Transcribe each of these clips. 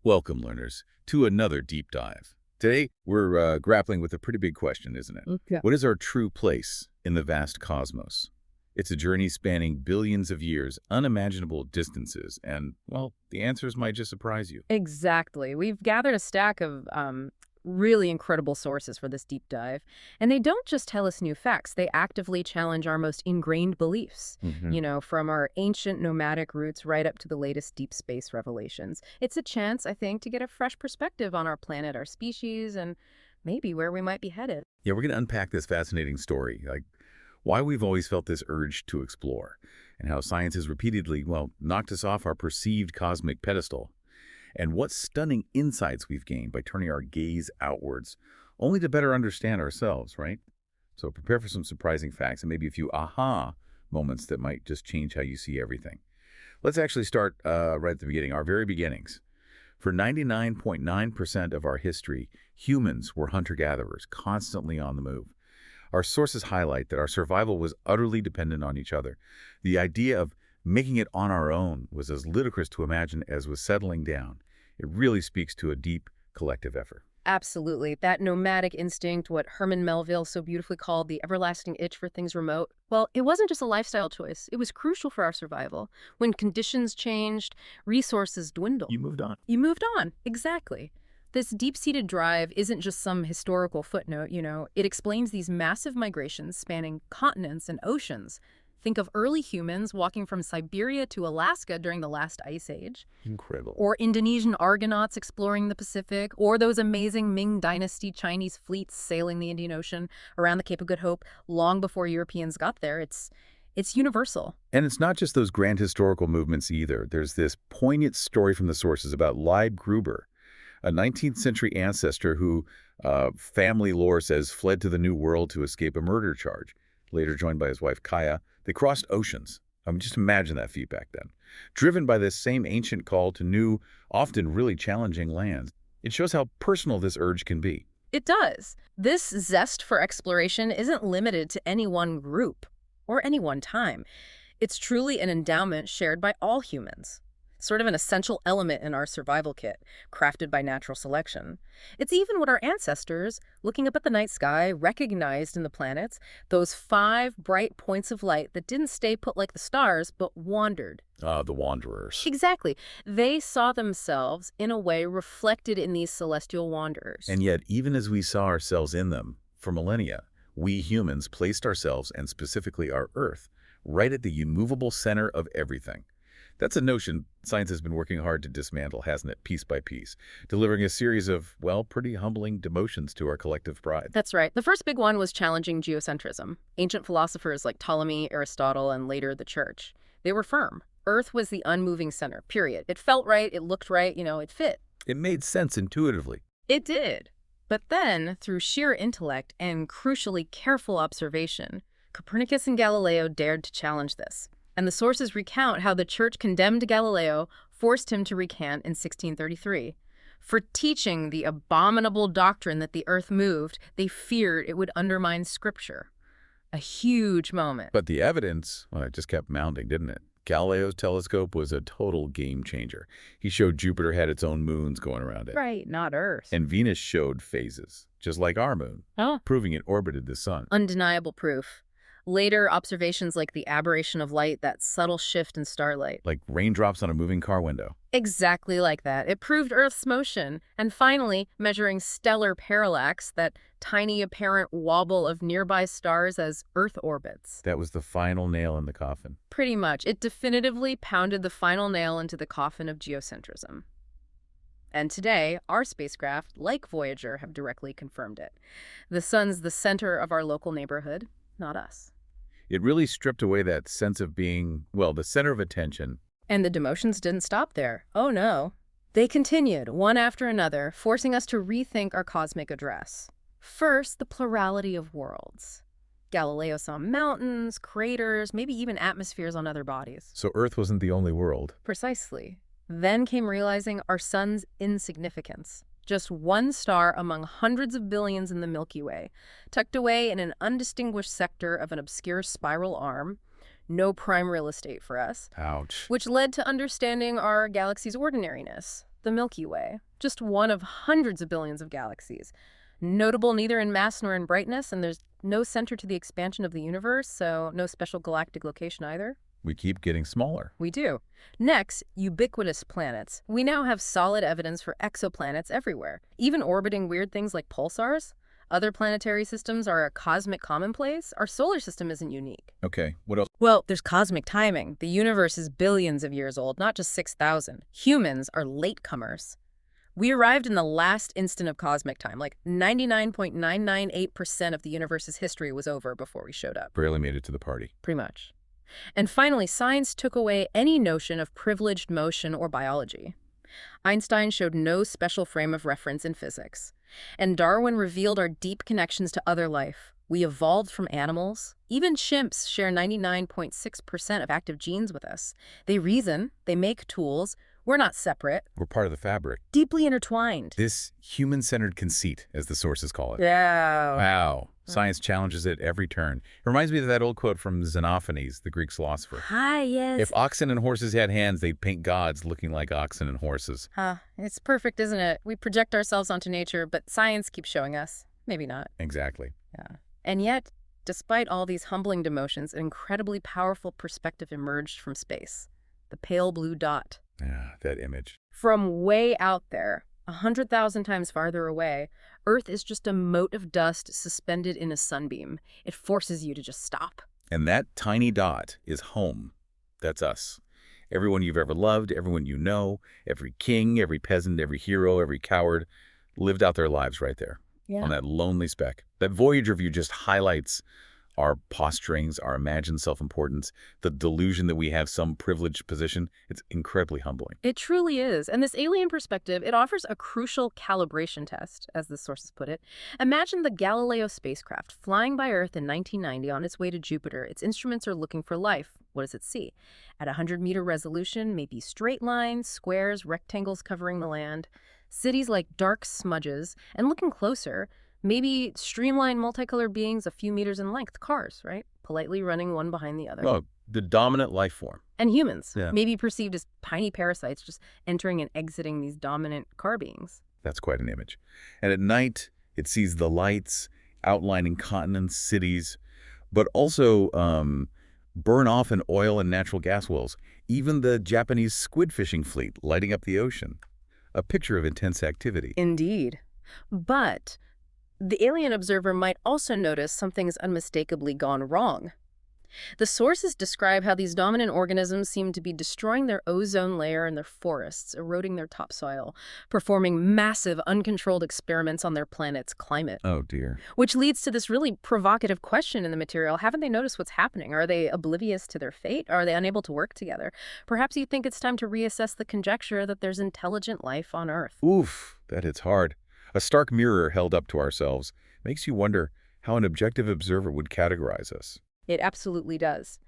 Welcome, learners, to another deep dive. Today, we're grappling with a pretty big question, isn't it? Okay. What is our true place in the vast cosmos? It's a journey spanning billions of years, unimaginable distances, and, well, the answers might just surprise you. Exactly. We've gathered a stack of really incredible sources for this deep dive. And they don't just tell us new facts, they actively challenge our most ingrained beliefs, Hmm. from our ancient nomadic roots right up to the latest deep space revelations. It's a chance, I think, to get a fresh perspective on our planet, our species, and maybe where we might be headed. Yeah, we're going to unpack this fascinating story, like why we've always felt this urge to explore, and how science has repeatedly, well, knocked us off our perceived cosmic pedestal, and what stunning insights we've gained by turning our gaze outwards, only to better understand ourselves, right? So prepare for some surprising facts and maybe a few aha moments that might just change how you see everything. Let's actually start right at the beginning, our very beginnings. For 99.9% of our history, humans were hunter-gatherers, constantly on the move. Our sources highlight that our survival was utterly dependent on each other. The idea of making it on our own was as ludicrous to imagine as was settling down. It really speaks to a deep collective effort. Absolutely. That nomadic instinct, what Herman Melville so beautifully called the everlasting itch for things remote, well, it wasn't just a lifestyle choice. It was crucial for our survival. When conditions changed, resources dwindled. You moved on. You moved on. Exactly. This deep-seated drive isn't just some historical footnote, It explains these massive migrations spanning continents and oceans. Think of early humans walking from Siberia to Alaska during the last ice age, Incredible. or Indonesian Argonauts exploring the Pacific, or those amazing Ming Dynasty Chinese fleets sailing the Indian Ocean around the Cape of Good Hope long before Europeans got there. It's universal. And it's not just those grand historical movements either. There's this poignant story from the sources about Leib Gruber, a 19th century ancestor who, family lore says, fled to the New World to escape a murder charge. Later joined by his wife Kaya, they crossed oceans. I mean, just imagine that feat back then. Driven by this same ancient call to new, often really challenging lands. It shows how personal this urge can be. It does. This zest for exploration isn't limited to any one group or any one time. It's truly an endowment shared by all humans, sort of an essential element in our survival kit, crafted by natural selection. It's even what our ancestors, looking up at the night sky, recognized in the planets, those 5 bright points of light that didn't stay put like the stars, but wandered. The wanderers. Exactly. They saw themselves, in a way, reflected in these celestial wanderers. And yet, even as we saw ourselves in them, for millennia, we humans placed ourselves, and specifically our Earth, right at the immovable center of everything. That's a notion science has been working hard to dismantle, hasn't it, piece by piece, delivering a series of, well, pretty humbling demotions to our collective pride. That's right. The first big one was challenging geocentrism. Ancient philosophers like Ptolemy, Aristotle, and later the Church. They were firm. Earth was the unmoving center, period. It felt right, it looked right, it fit. It made sense intuitively. It did. But then, through sheer intellect and crucially careful observation, Copernicus and Galileo dared to challenge this. And the sources recount how the Church condemned Galileo, forced him to recant in 1633. For teaching the abominable doctrine that the Earth moved, they feared it would undermine Scripture. A huge moment. But the evidence, well, it just kept mounting, didn't it? Galileo's telescope was a total game changer. He showed Jupiter had its own moons going around it. Right, not Earth. And Venus showed phases, just like our moon, proving it orbited the sun. Undeniable proof. Later observations like the aberration of light, that subtle shift in starlight. Like raindrops on a moving car window. Exactly like that. It proved Earth's motion. And finally, measuring stellar parallax, that tiny apparent wobble of nearby stars as Earth orbits. That was the final nail in the coffin. Pretty much. It definitively pounded the final nail into the coffin of geocentrism. And today, our spacecraft, like Voyager, have directly confirmed it. The sun's the center of our local neighborhood, not us. It really stripped away that sense of being, well, the center of attention. And the demotions didn't stop there. Oh no. They continued, one after another, forcing us to rethink our cosmic address. First, the plurality of worlds. Galileo saw mountains, craters, maybe even atmospheres on other bodies. So Earth wasn't the only world. Precisely. Then came realizing our sun's insignificance. Just one star among hundreds of billions in the Milky Way, tucked away in an undistinguished sector of an obscure spiral arm, no prime real estate for us. Ouch. Which led to understanding our galaxy's ordinariness. the Milky Way, just one of hundreds of billions of galaxies. Notable neither in mass nor in brightness, and there's no center to the expansion of the universe, so no special galactic location either. We keep getting smaller. We do. Next, ubiquitous planets. We now have solid evidence for exoplanets everywhere, even orbiting weird things like pulsars. Other planetary systems are a cosmic commonplace. Our solar system isn't unique. Okay, what else? Well, there's cosmic timing. The universe is billions of years old, not just 6,000. Humans are latecomers. We arrived in the last instant of cosmic time, like 99.998% of the universe's history was over before we showed up. Barely made it to the party. Pretty much. And finally, science took away any notion of privileged motion or biology. Einstein showed no special frame of reference in physics. And Darwin revealed our deep connections to other life. We evolved from animals. Even chimps share 99.6% of active genes with us. They reason, they make tools. We're not separate. We're part of the fabric. Deeply intertwined. This human-centered conceit, as the sources call it. Yeah. Wow. Science challenges it every turn. It reminds me of that old quote from Xenophanes, the Greek philosopher. Hi, yes. If oxen and horses had hands, they'd paint gods looking like oxen and horses. It's perfect, isn't it? We project ourselves onto nature, but science keeps showing us. Maybe not. Exactly. Yeah. And yet, despite all these humbling demotions, an incredibly powerful perspective emerged from space. The pale blue dot. Yeah, that image. From way out there, 100,000 times farther away, Earth is just a mote of dust suspended in a sunbeam. It forces you to just stop. And that tiny dot is home. That's us. Everyone you've ever loved, everyone you know, every king, every peasant, every hero, every coward, lived out their lives right there on that lonely speck. That Voyager view just highlights our posturings, our imagined self-importance, the delusion that we have some privileged position. It's incredibly humbling. It truly is. And this alien perspective, it offers a crucial calibration test, as the sources put it. Imagine the Galileo spacecraft flying by Earth in 1990 on its way to Jupiter. Its instruments are looking for life. What does it see? At 100-meter resolution, maybe straight lines, squares, rectangles covering the land, cities like dark smudges, and looking closer, maybe streamlined multicolored beings a few meters in length, cars, right? Politely running one behind the other. Well, the dominant life form. And humans, Yeah. maybe perceived as tiny parasites just entering and exiting these dominant car beings. That's quite an image. And at night, it sees the lights outlining continents, cities, but also burn off in oil and natural gas wells. Even the Japanese squid fishing fleet lighting up the ocean. A picture of intense activity. Indeed. But the alien observer might also notice something's unmistakably gone wrong. The sources describe how these dominant organisms seem to be destroying their ozone layer and their forests, eroding their topsoil, performing massive, uncontrolled experiments on their planet's climate. Oh, dear. Which leads to this really provocative question in the material. Haven't they noticed what's happening? Are they oblivious to their fate? Are they unable to work together? Perhaps you think it's time to reassess the conjecture that there's intelligent life on Earth. Oof, that hits hard. A stark mirror held up to ourselves makes you wonder how an objective observer would categorize us. It absolutely does.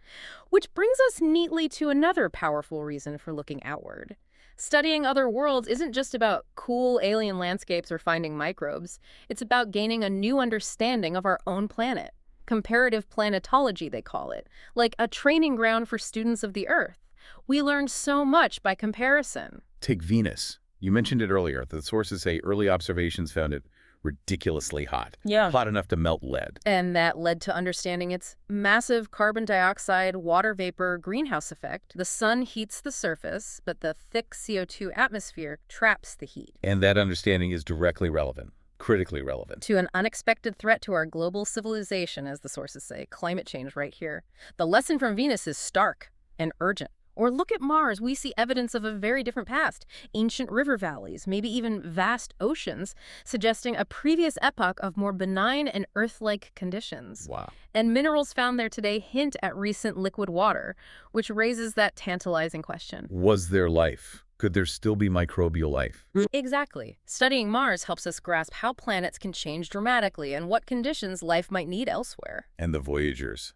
Which brings us neatly to another powerful reason for looking outward. Studying other worlds isn't just about cool alien landscapes or finding microbes. It's about gaining a new understanding of our own planet. Comparative planetology, they call it, like a training ground for students of the Earth. We learn so much by comparison. Take Venus. You mentioned it earlier. The sources say early observations found it ridiculously hot. Yeah. Hot enough to melt lead. And that led to understanding its massive carbon dioxide, water vapor, greenhouse effect. The sun heats the surface, but the thick CO2 atmosphere traps the heat. And that understanding is directly relevant, critically relevant. To an unexpected threat to our global civilization, as the sources say, climate change right here. The lesson from Venus is stark and urgent. Or look at Mars. We see evidence of a very different past. Ancient river valleys, maybe even vast oceans, suggesting a previous epoch of more benign and Earth-like conditions. Wow. And minerals found there today hint at recent liquid water, which raises that tantalizing question. Was there life? Could there still be microbial life? Exactly. Studying Mars helps us grasp how planets can change dramatically and what conditions life might need elsewhere. And the Voyagers.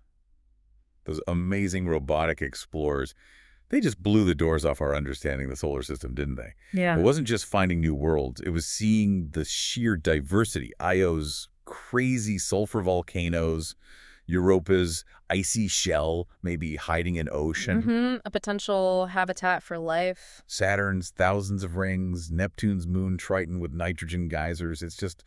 Those amazing robotic explorers. They just blew the doors off our understanding of the solar system, didn't they? Yeah. It wasn't just finding new worlds. It was seeing the sheer diversity. Io's crazy sulfur volcanoes, Europa's icy shell may be hiding in ocean. A potential habitat for life. Saturn's thousands of rings, Neptune's moon Triton with nitrogen geysers. It's just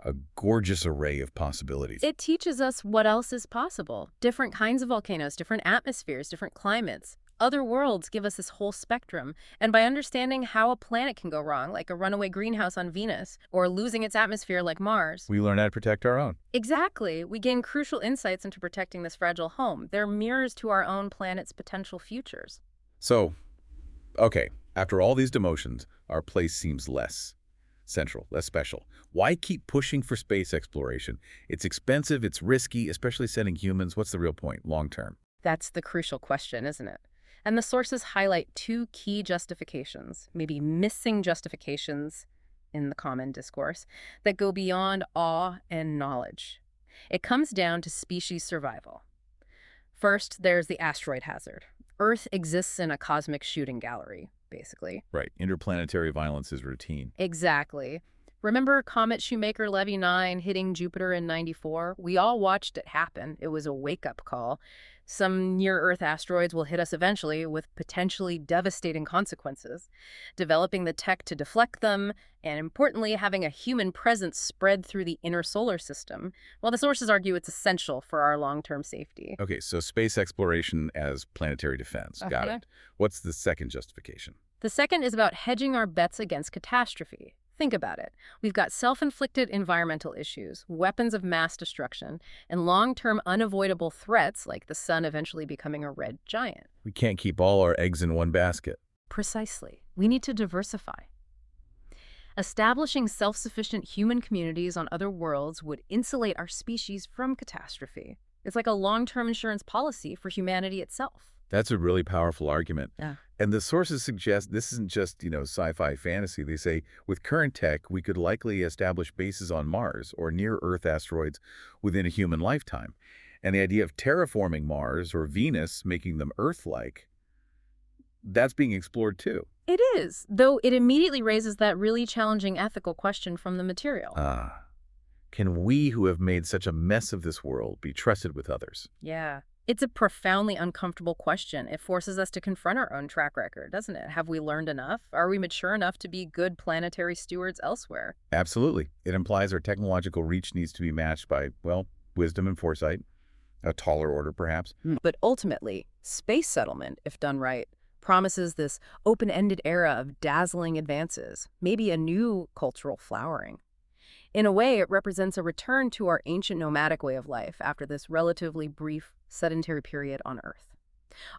a gorgeous array of possibilities. It teaches us what else is possible. Different kinds of volcanoes, different atmospheres, different climates. Other worlds give us this whole spectrum. And by understanding how a planet can go wrong, like a runaway greenhouse on Venus, or losing its atmosphere like Mars. We learn how to protect our own. Exactly. We gain crucial insights into protecting this fragile home. They're mirrors to our own planet's potential futures. So, okay, after all these demotions, our place seems less central, less special. Why keep pushing for space exploration? It's expensive, it's risky, especially sending humans. What's the real point, long term? That's the crucial question, isn't it? And the sources highlight two key justifications, maybe missing justifications in the common discourse, that go beyond awe and knowledge. It comes down to species survival. First, there's the asteroid hazard. Earth exists in a cosmic shooting gallery, basically. Right, interplanetary violence is routine. Exactly. Remember Comet Shoemaker-Levy 9 hitting Jupiter in '94? We all watched it happen. It was a wake-up call. Some near-Earth asteroids will hit us eventually with potentially devastating consequences. Developing the tech to deflect them, and importantly, having a human presence spread through the inner solar system, well, the sources argue it's essential for our long-term safety. Okay, so space exploration as planetary defense. Got it. What's the second justification? The second is about hedging our bets against catastrophe. Think about it. We've got self-inflicted environmental issues, weapons of mass destruction, and long-term unavoidable threats like the sun eventually becoming a red giant. We can't keep all our eggs in one basket. Precisely. We need to diversify. Establishing self-sufficient human communities on other worlds would insulate our species from catastrophe. It's like a long-term insurance policy for humanity itself. That's a really powerful argument. Yeah. And the sources suggest this isn't just, sci-fi fantasy. They say, with current tech, we could likely establish bases on Mars or near-Earth asteroids within a human lifetime. And the idea of terraforming Mars or Venus, making them Earth-like, that's being explored too. It is, though it immediately raises that really challenging ethical question from the material. Can we who have made such a mess of this world be trusted with others? Yeah. It's a profoundly uncomfortable question. It forces us to confront our own track record, doesn't it? Have we learned enough? Are we mature enough to be good planetary stewards elsewhere? Absolutely. It implies our technological reach needs to be matched by, well, wisdom and foresight, a taller order perhaps. But ultimately, space settlement, if done right, promises this open-ended era of dazzling advances, maybe a new cultural flowering. In a way, it represents a return to our ancient nomadic way of life after this relatively brief sedentary period on Earth.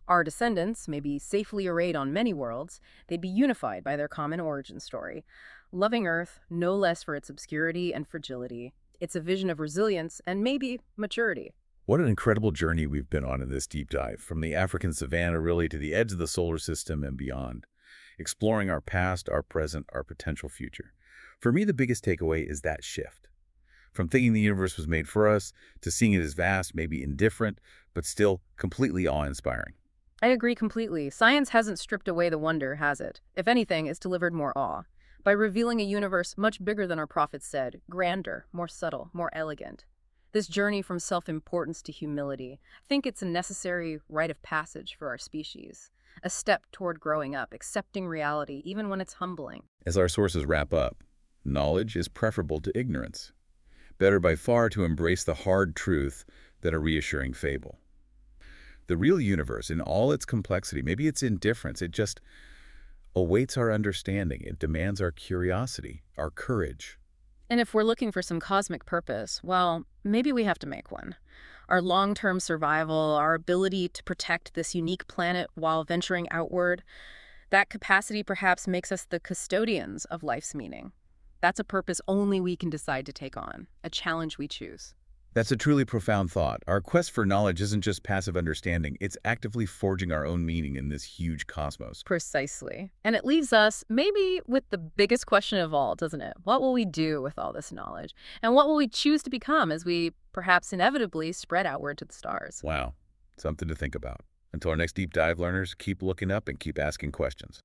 Our descendants may be safely arrayed on many worlds, they'd be unified by their common origin story. Loving Earth, no less for its obscurity and fragility. It's a vision of resilience and maybe maturity. What an incredible journey we've been on in this deep dive, from the African savanna really to the edge of the solar system and beyond, exploring our past, our present, our potential future. For me, the biggest takeaway is that shift. From thinking the universe was made for us, to seeing it as vast, maybe indifferent, but still completely awe-inspiring. I agree completely. Science hasn't stripped away the wonder, has it? If anything, it's delivered more awe. By revealing a universe much bigger than our prophets said, grander, more subtle, more elegant. This journey from self-importance to humility, I think it's a necessary rite of passage for our species. A step toward growing up, accepting reality, even when it's humbling. As our sources wrap up, knowledge is preferable to ignorance. Better by far to embrace the hard truth than a reassuring fable. The real universe, in all its complexity, maybe its indifference, it just awaits our understanding. It demands our curiosity, our courage. And if we're looking for some cosmic purpose, well, maybe we have to make one. Our long-term survival, our ability to protect this unique planet while venturing outward, that capacity perhaps makes us the custodians of life's meaning. That's a purpose only we can decide to take on, a challenge we choose. That's a truly profound thought. Our quest for knowledge isn't just passive understanding, it's actively forging our own meaning in this huge cosmos. Precisely. And it leaves us maybe with the biggest question of all, doesn't it? What will we do with all this knowledge? And what will we choose to become as we perhaps inevitably spread outward to the stars? Wow, something to think about. Until our next deep dive, learners, keep looking up and keep asking questions.